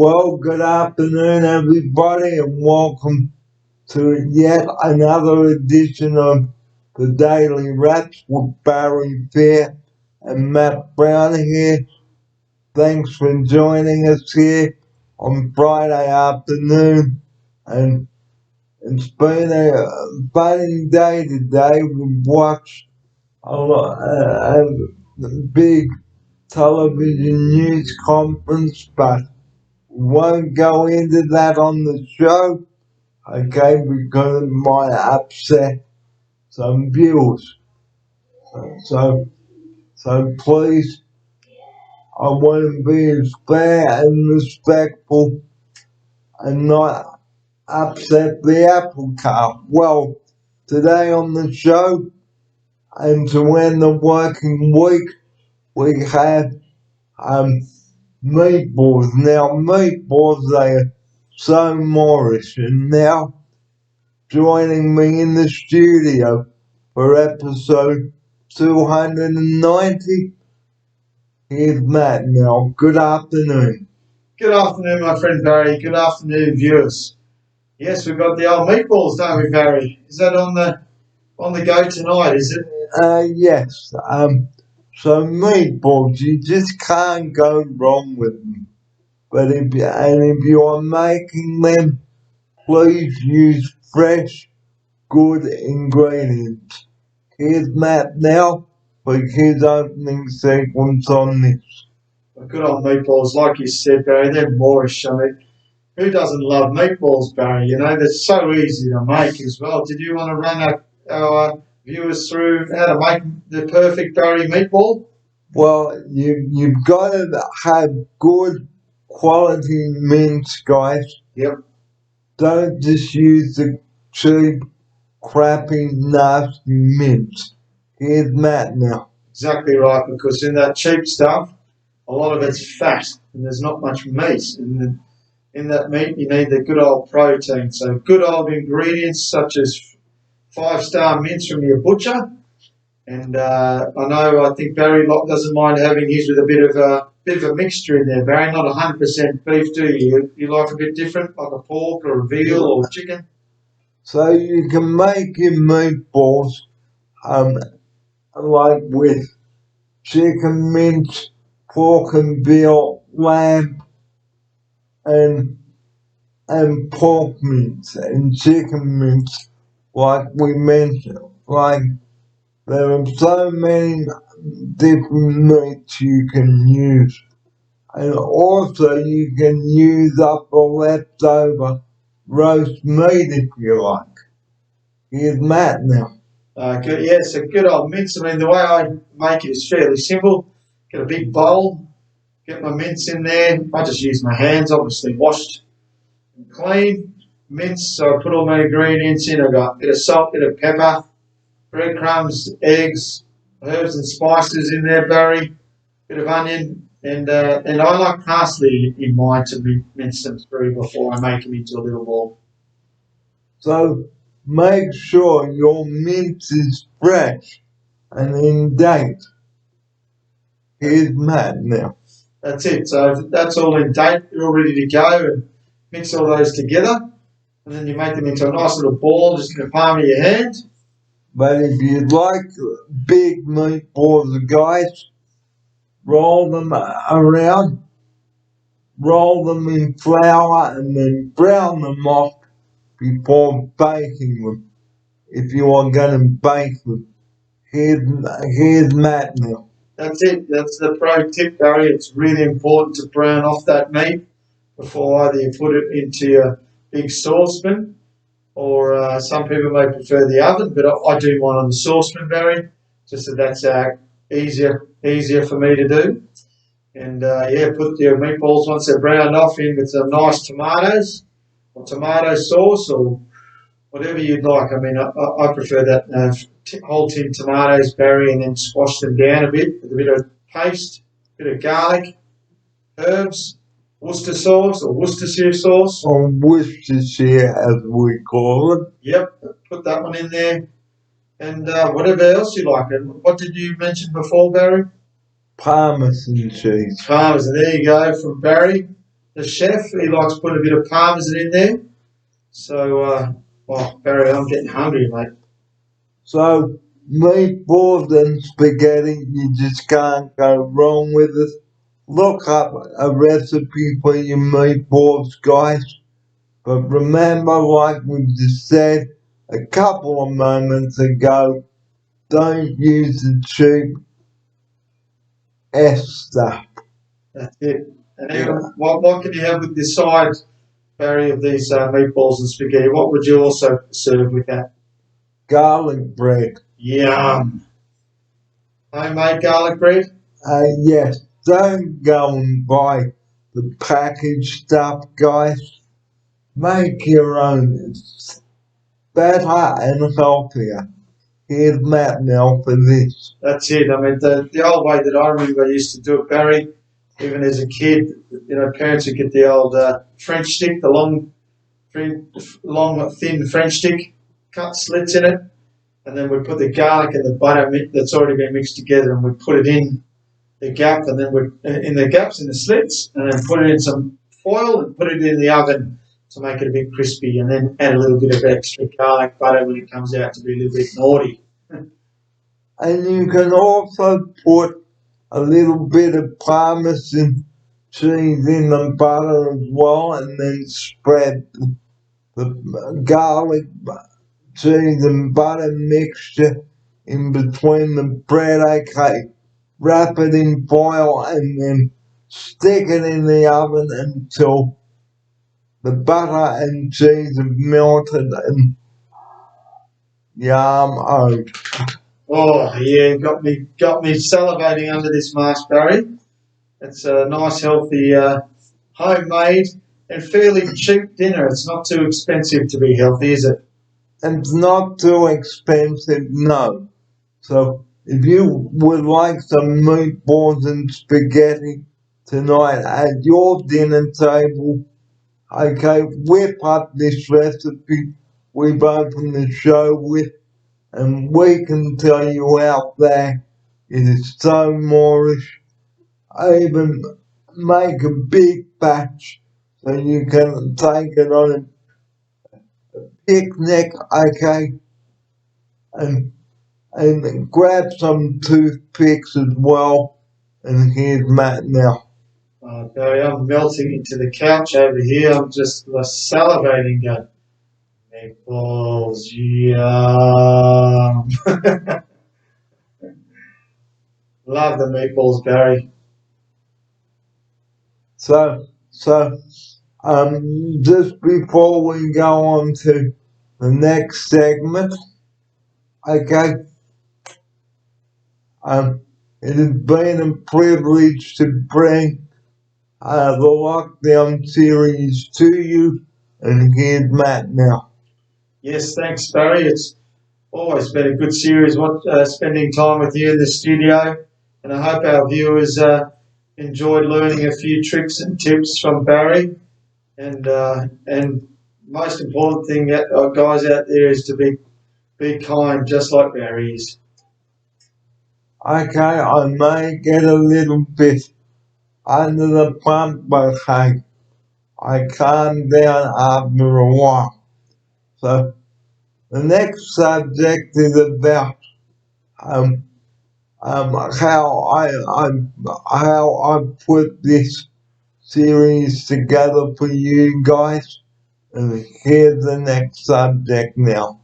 Well, good afternoon, everybody, and welcome to yet another edition of the Daily Wraps with Barry Fair and Matt Brown here. Thanks for joining us here on Friday afternoon, and it's been a funny day today. We've watched a big television news conference, but won't go into that on the show, okay, because it might upset some viewers. So please, I want to be as fair and respectful and not upset the apple cart. Well, today on the show, and to end the working week, we have meatballs. Now, meatballs, they are so Morris, and now joining me in the studio for episode 290. Here's Matt now. Good afternoon. Good afternoon, my friend Barry. Good afternoon, viewers. Yes, we've got the old meatballs, don't we, Barry? Is that on the go tonight, is it? Yes. So meatballs, you just can't go wrong with them. But if you are making them, please use fresh, good ingredients. Here's Matt now for his opening sequence on this. Good old meatballs, like you said, Barry, they're Moorish. I mean, who doesn't love meatballs, Barry? You know, they're so easy to make as well. Did you want to run our viewers through how to make the perfect Barry meatball? Well, you've got to have good quality mince, guys. Yep. Don't just use the cheap, crappy, nasty mince. Here's Matt now. Exactly right, because in that cheap stuff, a lot of it's fat and there's not much meat. And in that meat, you need the good old protein. So good old ingredients such as 5-star mince from your butcher. And I think Barry Locke doesn't mind having his with a bit of a mixture in there, Barry. Not 100% beef, do you? You like a bit different, like a pork or a veal or chicken? So you can make your meatballs like with chicken mince, pork and veal, lamb, and pork mince and chicken mince, like we mentioned. Like there are so many different meats you can use, and also you can use up the leftover roast meat if you like. Here's Matt now. Yes, a good old mince. I mean, the way I make it is fairly simple. Get a big bowl, get my mince in there. I just use my hands, obviously washed and clean. Mince, so I put all my ingredients in. I've got a bit of salt, bit of pepper, breadcrumbs, eggs, herbs and spices in there, Barry, bit of onion, and I like parsley in mine to mince them through before I make them into a little ball. So make sure your mince is fresh and in date. Here's Matt now. That's it. So that's all in date. You're all ready to go, and mix all those together. And then you make them into a nice little ball just in the palm of your hand. But if you like big meatballs, guys, roll them around, roll them in flour, and then brown them off before baking them. If you are going to bake them, here's Matt now. That's it. That's the pro tip, Barry. It's really important to brown off that meat before either you put it into your big saucepan, or some people may prefer the oven, but I do mine on the saucepan, Barry, just so that's easier for me to do. And put your meatballs once they're browned off in with some nice tomatoes or tomato sauce or whatever you'd like. I mean, I prefer that whole tin tomatoes, Barry, and then squash them down a bit with a bit of paste, a bit of garlic, herbs, Worcester sauce or Worcestershire sauce. Or Worcestershire, as we call it. Yep, put that one in there. And whatever else you like. And what did you mention before, Barry? Parmesan cheese. Parmesan, there you go, from Barry. the chef, he likes to put a bit of parmesan in there. So, Barry, I'm getting hungry, mate. So meatballs and spaghetti, you just can't go wrong with it. Look up a recipe for your meatballs, guys. But remember, like we just said a couple of moments ago, don't use the cheap S stuff. That's it. And then what can you have with the side, Barry, of these meatballs and spaghetti? What would you also serve with that? Garlic bread. Yum. Homemade garlic bread? Yes, don't go and buy the packaged stuff, guys. Make your own. It's better and healthier. Here's Matt now for this. That's it. I mean, the old way that I remember I used to do it, Barry, even as a kid, parents would get the old French stick, the long, thin French stick, cut slits in it, and then we'd put the garlic and the butter that's already been mixed together, and we'd put it in the gap, and then we'd in the gaps in the slits, and then put it in some foil and put it in the oven to make it a bit crispy, and then add a little bit of extra garlic butter when it comes out to be a little bit naughty. And you can also put a little bit of Parmesan cheese in the butter as well, and then spread the garlic, cheese, and butter mixture in between the bread. Okay, wrap it in foil and then stick it in the oven until the butter and cheese have melted and yum. Oh yeah, got me salivating under this mask, Barry. It's a nice, healthy, homemade and fairly cheap dinner. It's not too expensive to be healthy, is it? It's not too expensive, no. So if you would like some meatballs and spaghetti tonight at your dinner table, okay, whip up this recipe we've opened the show with, and we can tell you out there it is so Moorish. I even make a big batch so you can take it on a picnic, okay, and grab some toothpicks as well. And here's Matt now. Barry, I'm melting into the couch over here. I'm just salivating, going, meatballs, yum. Love the meatballs, Barry. So, just before we go on to the next segment, okay, it has been a privilege to bring the lockdown series to you, and here's Matt now. Yes, thanks, Barry. It's always been a good series. Spending time with you in the studio, and I hope our viewers enjoyed learning a few tricks and tips from Barry. And most important thing, guys out there, is to be kind, just like Barry is. Okay, I may get a little bit under the pump, but hey, I calm down after a while. So the next subject is about how I put this series together for you guys. And here's the next subject now.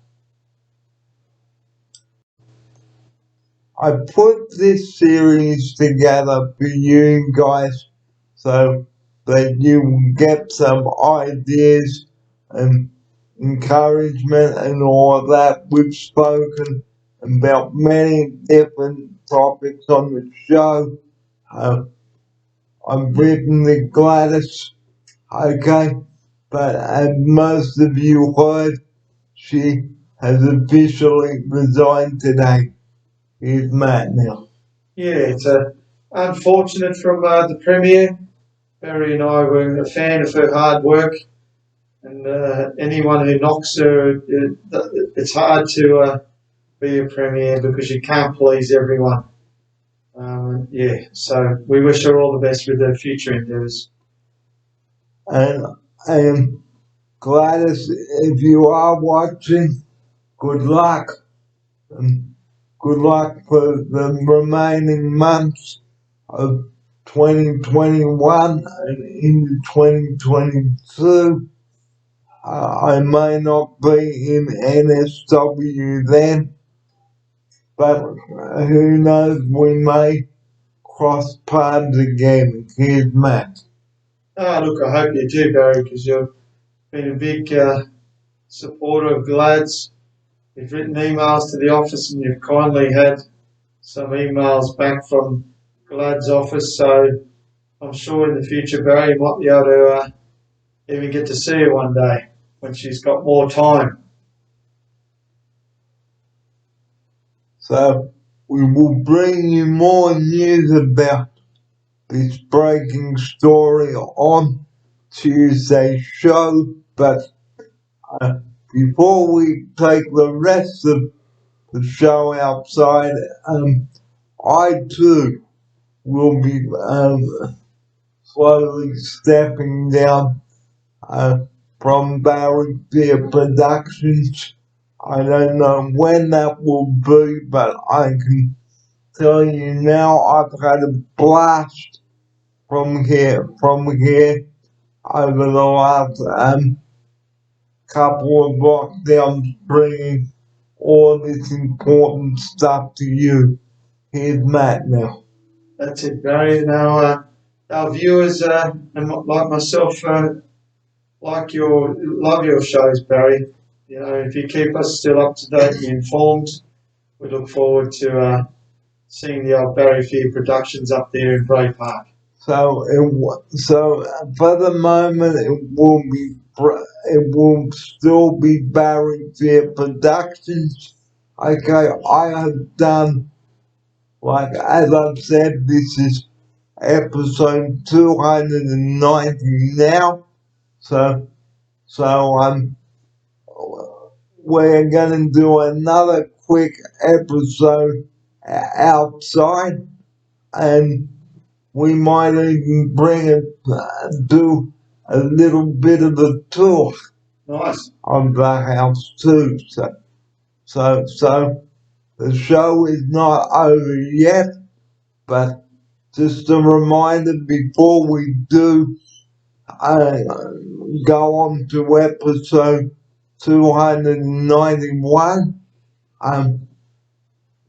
I put this series together for you guys so that you will get some ideas and encouragement and all that. We've spoken about many different topics on the show. I've written with Gladys, okay, but as most of you heard, she has officially resigned today. Here's Matt now. Yeah, it's unfortunate from the Premier. Barry and I were a fan of her hard work, and anyone who knocks her, it's hard to be a Premier because you can't please everyone. So we wish her all the best with her future endeavours. and Gladys, if you are watching, good luck. And good luck for the remaining months of 2021 and into 2022. I may not be in NSW then, but who knows, we may cross paths again. Here's Matt. Look, I hope you do, Barry, because you've been a big supporter of GLADS. You've written emails to the office and you've kindly had some emails back from GLAD's office, so I'm sure in the future, Barry, you might be able to even get to see her one day when she's got more time. So we will bring you more news about this breaking story on Tuesday's show, but before we take the rest of the show outside, I too will be slowly stepping down from Barry Fear Productions. I don't know when that will be, but I can tell you now I've had a blast from here over the last couple of lockdowns, bringing all this important stuff to you. Here's Matt now. That's it, Barry. Now, our viewers and like myself love your shows, Barry. You know, if you keep us still up to date and informed, we look forward to seeing the old Barry Fear Productions up there in Bray Park. So for the moment, it will still be Barry Fear Productions. Okay, I have done, like as I've said, this is episode 290 now. So we're gonna do another quick episode outside, and we might even do a little bit of a tour. Nice. Of the house too. So the show is not over yet, but just a reminder before we do go on to episode 291.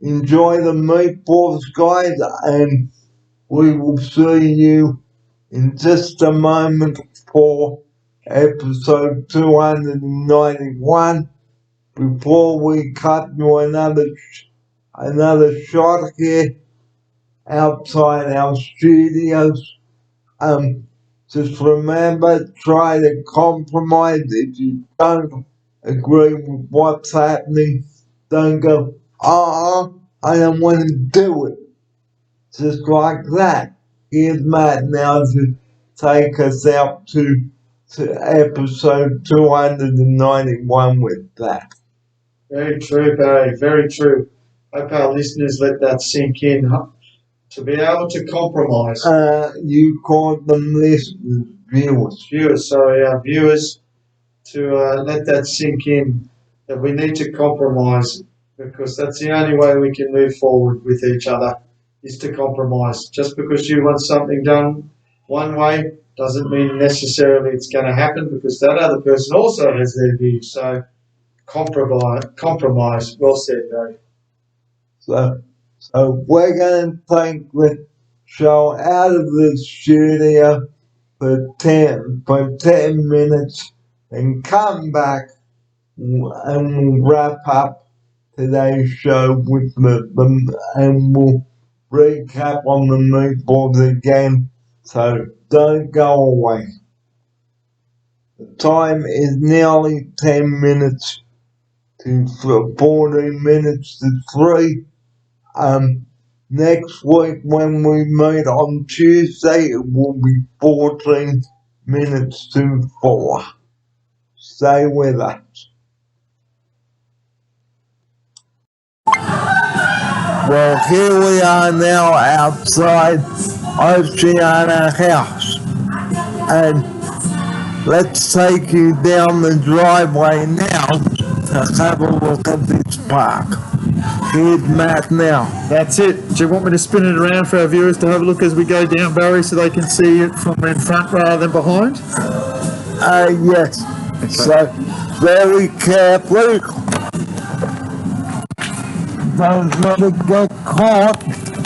Enjoy the meatballs, guys, and we will see you in just a moment for episode 291. Before we cut to another shot here outside our studios, just remember, try to compromise. If you don't agree with what's happening, don't go, I don't want to do it. Just like that. Here's Matt now to take us out to episode 291 with that. Very true, Barry. Very true. Hope our listeners let that sink in. To be able to compromise. You called them listeners, viewers. Viewers, sorry, our viewers, to let that sink in, that we need to compromise, because that's the only way we can move forward with each other, is to compromise. Just because you want something done one way doesn't mean necessarily it's going to happen, because that other person also has their views. So compromise. Well said, Barry. So we're going to take the show out of the studio for 10 minutes and come back and we'll wrap up today's show with them and we'll recap on the meatballs again. So don't go away. The time is nearly 10 minutes to 14 minutes to 3. Next week when we meet on Tuesday, it will be 14 minutes to 4. Stay with us. Well, here we are now outside Oceana House, and let's take you down the driveway now to have a look at this park. Here's Matt now. That's it. Do you want me to spin it around for our viewers to have a look as we go down, Barry, so they can see it from in front rather than behind? Yes. So, very carefully. Don't let it get caught.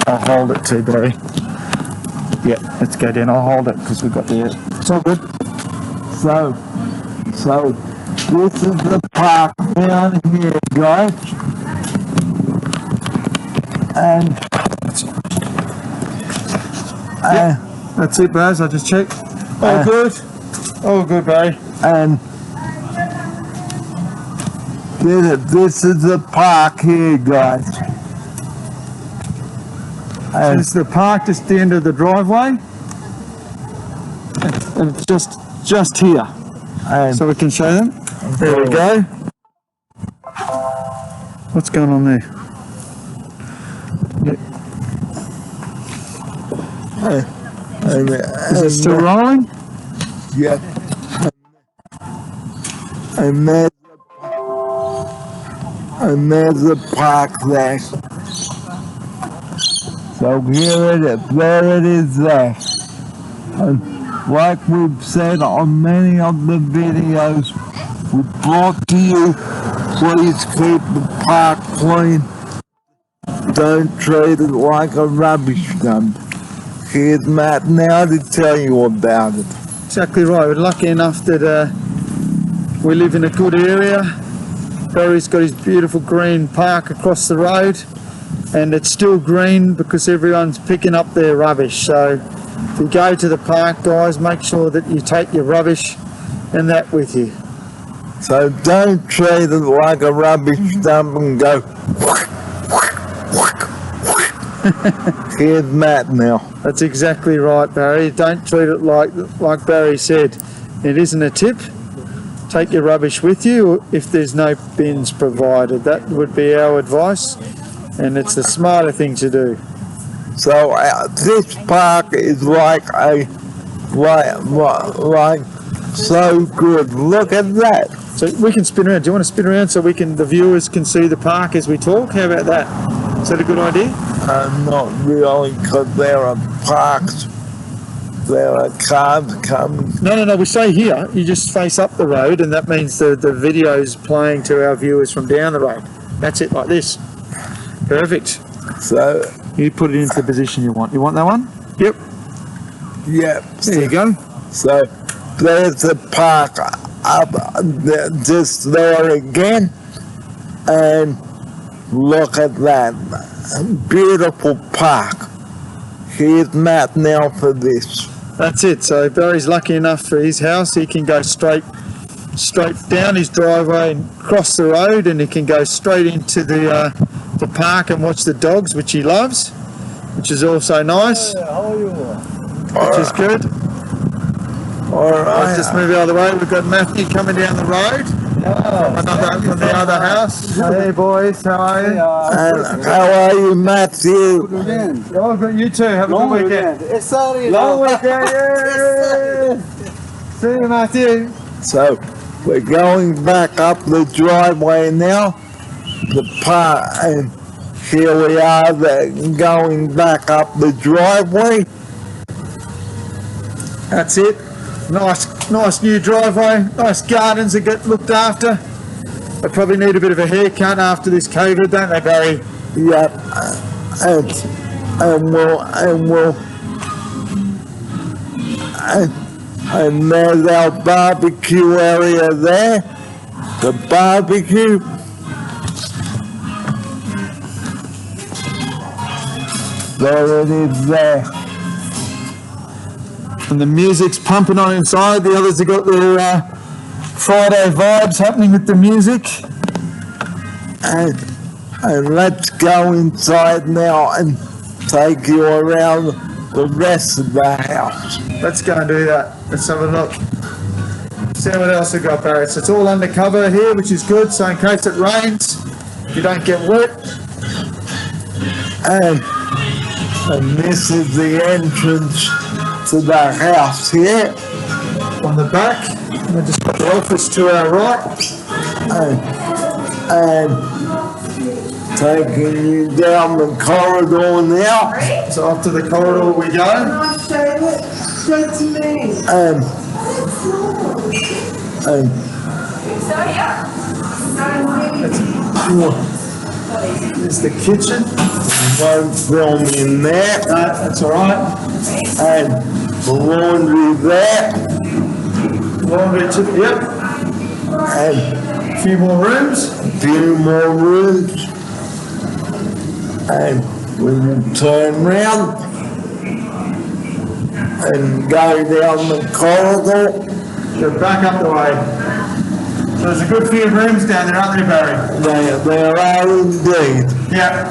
I'll hold it too, Barry. Yeah, let's go down. I'll hold it because we've got the... It's all good. So this is the park down here, guys. And That's it, Baz. I just checked. All good. All good, Barry. and this is the park here, guys. And This is the park just the end of the driveway. And it's just here. and So we can show them. There we go. What's going on there? Is it still rolling? yeah. And there's the park there. So there it is there. And like we've said on many of the videos we brought to you, please keep the park clean. Don't treat it like a rubbish dump. Here's Matt now to tell you about it. Exactly right. We're lucky enough that we live in a good area. Barry's got his beautiful green park across the road, and it's still green because everyone's picking up their rubbish. So if you go to the park, guys, make sure that you take your rubbish and that with you. So don't treat it like a rubbish dump and go. Here's Matt now. That's exactly right, Barry. Don't treat it like Barry said. It isn't a tip. Take your rubbish with you if there's no bins provided. That would be our advice, and it's the smarter thing to do. So this park is like so good. Look at that. So we can spin around. Do you want to spin around so the viewers can see the park as we talk? How about that? Is that a good idea? Not really, because there are parks. There are cars coming. No. We stay here. You just face up the road, and that means the video's playing to our viewers from down the road. That's it, like this. Perfect. So, You put it into the position you want. You want that one? Yep. yeah. There you go. So, there's the park up just there again. And look at that. Beautiful park. Here's Matt now for this. That's it. So Barry's lucky enough for his house. He can go straight down his driveway and cross the road, and he can go straight into the park and watch the dogs, which he loves, which is also nice. How are you? Which is good. All I'll right. just move out of the way. We've got Matthew coming down the road from the other house. Hey boys, how are you? And how are you, Matthew? Oh, but you too. Have a good weekend. Long weekend. Yay! See you, Matthew. So, we're going back up the driveway now. The park, and here we are going back up the driveway. That's it. Nice new driveway. Nice gardens that get looked after. They probably need a bit of a haircut after this COVID, don't they, Barry? Yep. And there's our barbecue area there. The barbecue. There it is there. And the music's pumping on inside. The others have got their Friday vibes happening with the music. And let's go inside now and take you around the rest of the house. Let's go and do that. Let's have a look. See what else we've got, Barry. So it's all undercover here, which is good. So in case it rains, you don't get wet. And this is the entrance to the house here. on the back. And we've just got the office to our right. And taking you down the corridor now. So up to the corridor we go. Show it to me. And There's the kitchen. won't film in there. That's all right. And the laundry there. Laundry, yep. And A few more rooms. a few more rooms. And we will turn round and go down the corridor. Go back up the way. So there's a good few rooms down there, aren't there, Barry? There are indeed. Yeah.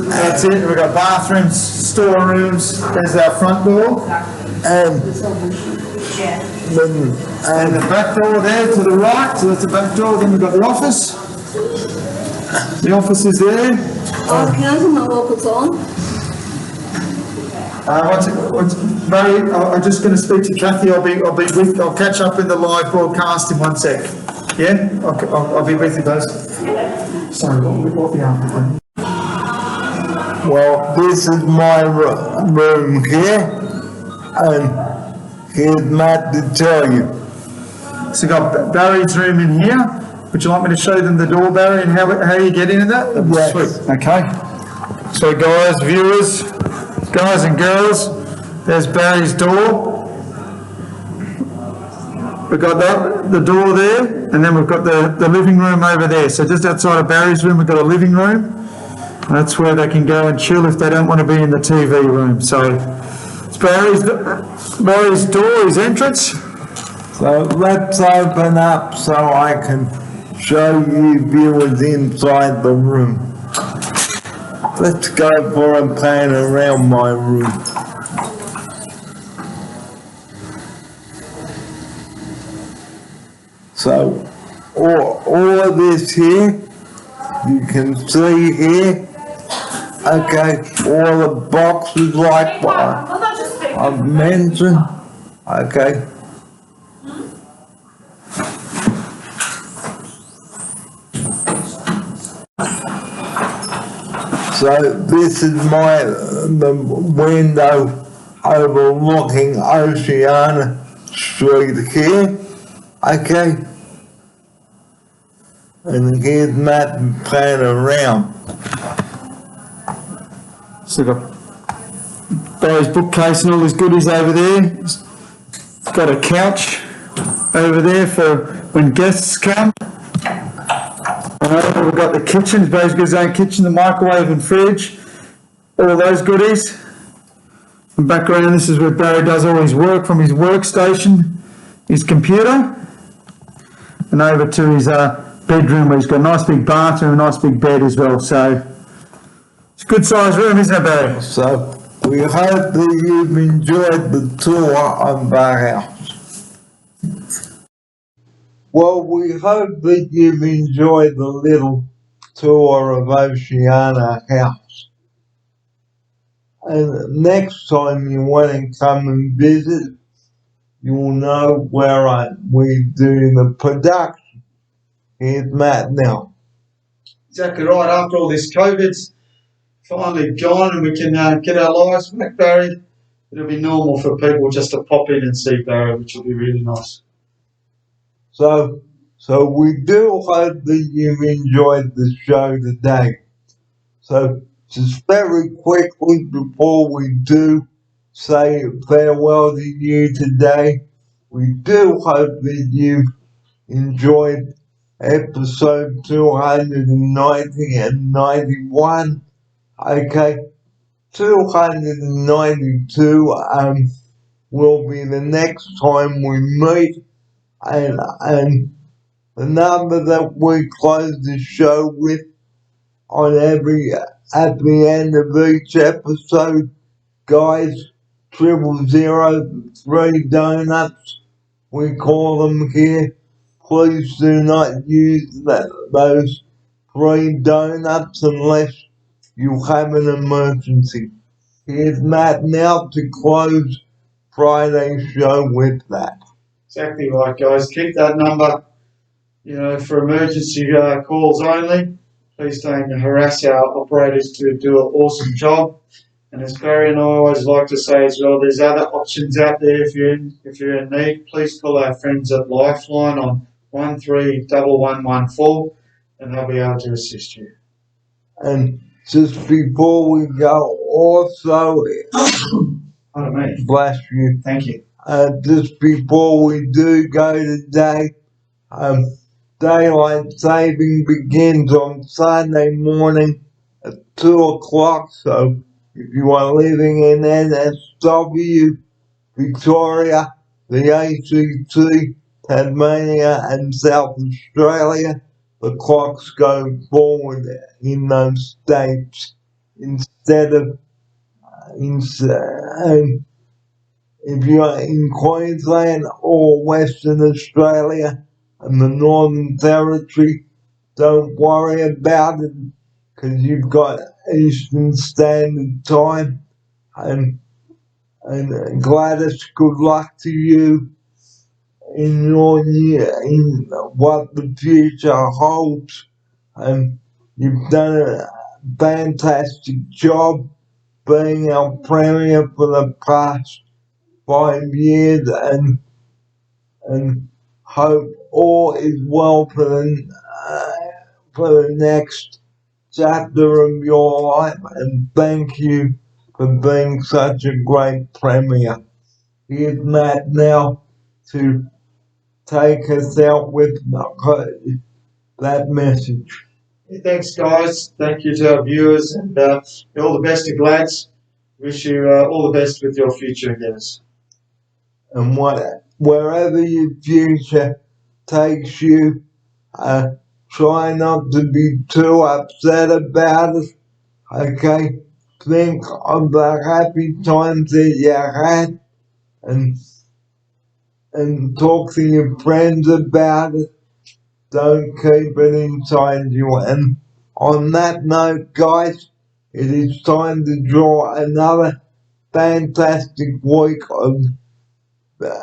That's it. We've got bathrooms, storerooms. There's our front door. And And the back door there to the right. So that's the back door. Then we've got the office. The office is there. Oh, can I put my vocals on? Barry, I'm just going to speak to Kathy. I'll catch up in the live broadcast in 1 sec. Yeah? I'll be with you guys. Sorry, what we are. well, this is my room here. And here's Matt to tell you. So we've got Barry's room in here. Would you like me to show them the door, Barry, and how you get into that? Yes. Sweet. Okay. So guys, viewers, guys and girls, there's Barry's door. We've got the door there, and then we've got the living room over there. So just outside of Barry's room, we've got a living room. That's where they can go and chill if they don't want to be in the TV room. So it's Barry's door, his entrance. So let's open up so I can show you viewers inside the room. Let's go for a pan around my room. So all of this here, you can see here, okay, all the boxes like what I've mentioned, okay. So this is the window overlooking Oceana Street here, okay? And here's Matt playing around. So we've got Barry's bookcase and all his goodies over there. He's got a couch over there for when guests come. We've got the kitchen, Barry's got his own kitchen, the microwave and fridge, all those goodies. And back around, this is where Barry does all his work from his workstation, his computer, and over to his bedroom where he's got a nice big bathroom, a nice big bed as well. So it's a good sized room, isn't it, Barry? So we hope that you've enjoyed the tour of our house. Well, we hope that you've enjoyed the little tour of Oceana House. And next time you want to come and visit, you'll know where we do the production. Here's Matt now. Exactly right. After all this COVID's finally gone and we can get our lives back, Barry, it'll be normal for people just to pop in and see Barry, which will be really nice. So we do hope that you've enjoyed the show today. So just very quickly before we do say farewell to you today, we do hope that you've enjoyed episode 290 and 91. Okay, 292 will be the next time we meet, and the number that we close the show with at the end of each episode, guys, 000 donuts, we call them here. Please do not use those 3 donuts unless you have an emergency. Here's Matt now to close Friday's show with that. Exactly right, guys. Keep that number, for emergency calls only. Please don't harass our operators to do an awesome job. And as Barry and I always like to say as well, there's other options out there if you're in need. Please call our friends at Lifeline on 131114 and they'll be able to assist you. And just before we go, also, Pardon me. bless you, Thank you. just before we do go today, daylight saving begins on Sunday morning at 2 o'clock. So if you are living in NSW, Victoria, the ACT, Tasmania and South Australia, the clocks go forward in those states instead of if you're in Queensland or Western Australia and the Northern Territory, don't worry about it because you've got Eastern Standard Time. And Gladys, good luck to you in your year, in what the future holds. And you've done a fantastic job being our Premier for the past 5 years, and hope all is well for the next chapter of your life, and thank you for being such a great Premier. Here's Matt now to take us out with that message. Thanks, guys. Thank you to our viewers and all the best to Glads. Wish you all the best with your future endeavours. And wherever your future takes you, try not to be too upset about it. Okay, think of the happy times that you had, and talk to your friends about it. Don't keep it inside you. And on that note, guys, it is time to draw another fantastic week of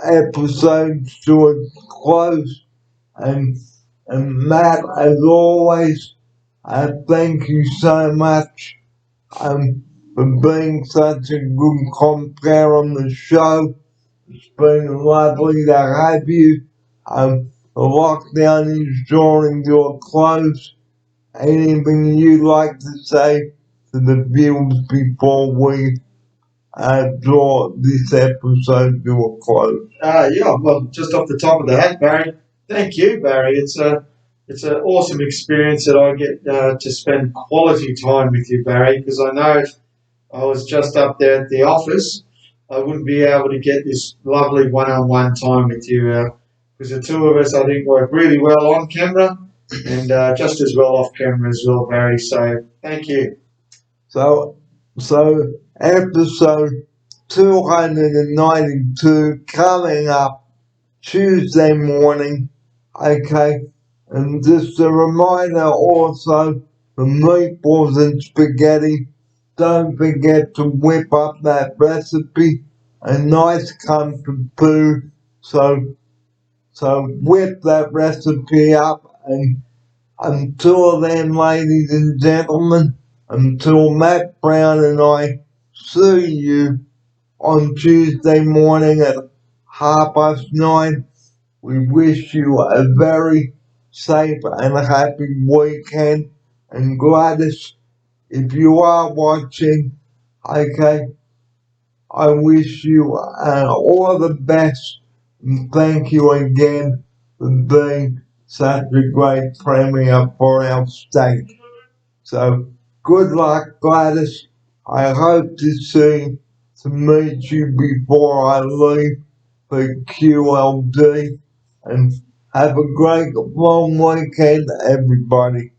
episodes to a close. And Matt, as always, thank you so much for being such a good compare on the show. It's been lovely to have you. The lockdown is drawing to a close. Anything you'd like to say to the viewers before we draw this episode to a close? Well, just off the top of the hat, Barry. Thank you, Barry. It's an awesome experience that I get to spend quality time with you, Barry. Because I know if I was just up there at the office, I wouldn't be able to get this lovely one-on-one time with you. Because the two of us, I think, work really well on camera and just as well off camera as well, Barry. So thank you. So episode 292 coming up Tuesday morning. Okay, and just a reminder also, the meatballs and spaghetti, don't forget to whip up that recipe, a nice comfort food. So whip that recipe up, and until then, ladies and gentlemen, until Matt Brown and I see you on Tuesday morning at 9:30, we wish you a very safe and happy weekend. And Gladys, if you are watching, okay, I wish you all the best, and thank you again for being such a great Premier for our state. So good luck, Gladys. I hope to meet you before I leave for QLD, and have a great long weekend, everybody.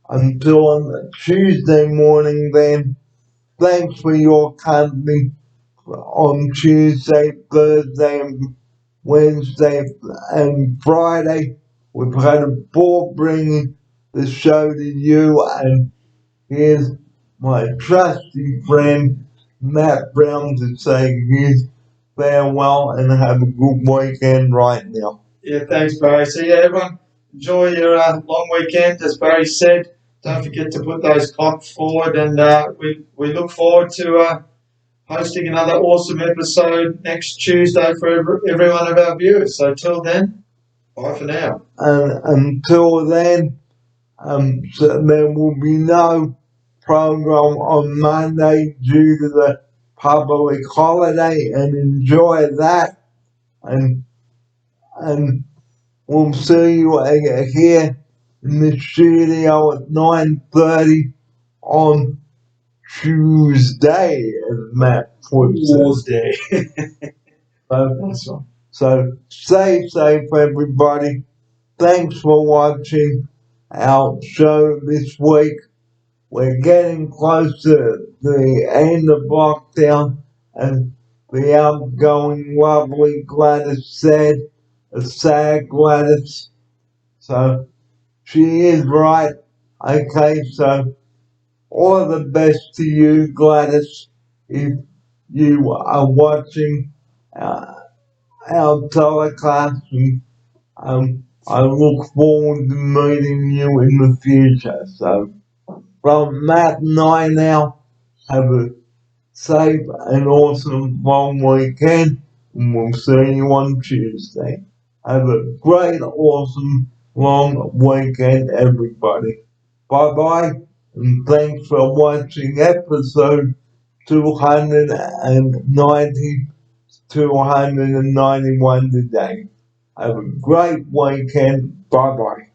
Until Tuesday morning then, thanks for your company on Tuesday, Thursday, and Wednesday, and Friday. We've had a ball bringing the show to you, and here's my trusty friend, Matt Brown to say his farewell and have a good weekend right now. Yeah, thanks, Barry. So, yeah, everyone, enjoy your long weekend. As Barry said, don't forget to put those clocks forward, and we look forward to hosting another awesome episode next Tuesday for every one of our viewers. So, till then, bye for now. And until then, so there will be no program on Monday due to the public holiday, and enjoy that. And we'll see you here in the studio at 9:30 on Tuesday, as Matt puts it. Tuesday. Nice one. So stay safe, everybody. Thanks for watching our show this week. We're getting close to the end of lockdown, and the outgoing lovely Gladys said, a sad Gladys. So she is right. Okay, so all the best to you, Gladys, if you are watching our telecast. And, I look forward to meeting you in the future. So, from Matt and I now, have a safe and awesome long weekend, and we'll see you on Tuesday. Have a great, awesome long weekend, everybody. Bye bye, and thanks for watching episode 290, 291 today. Have a great weekend. Bye bye.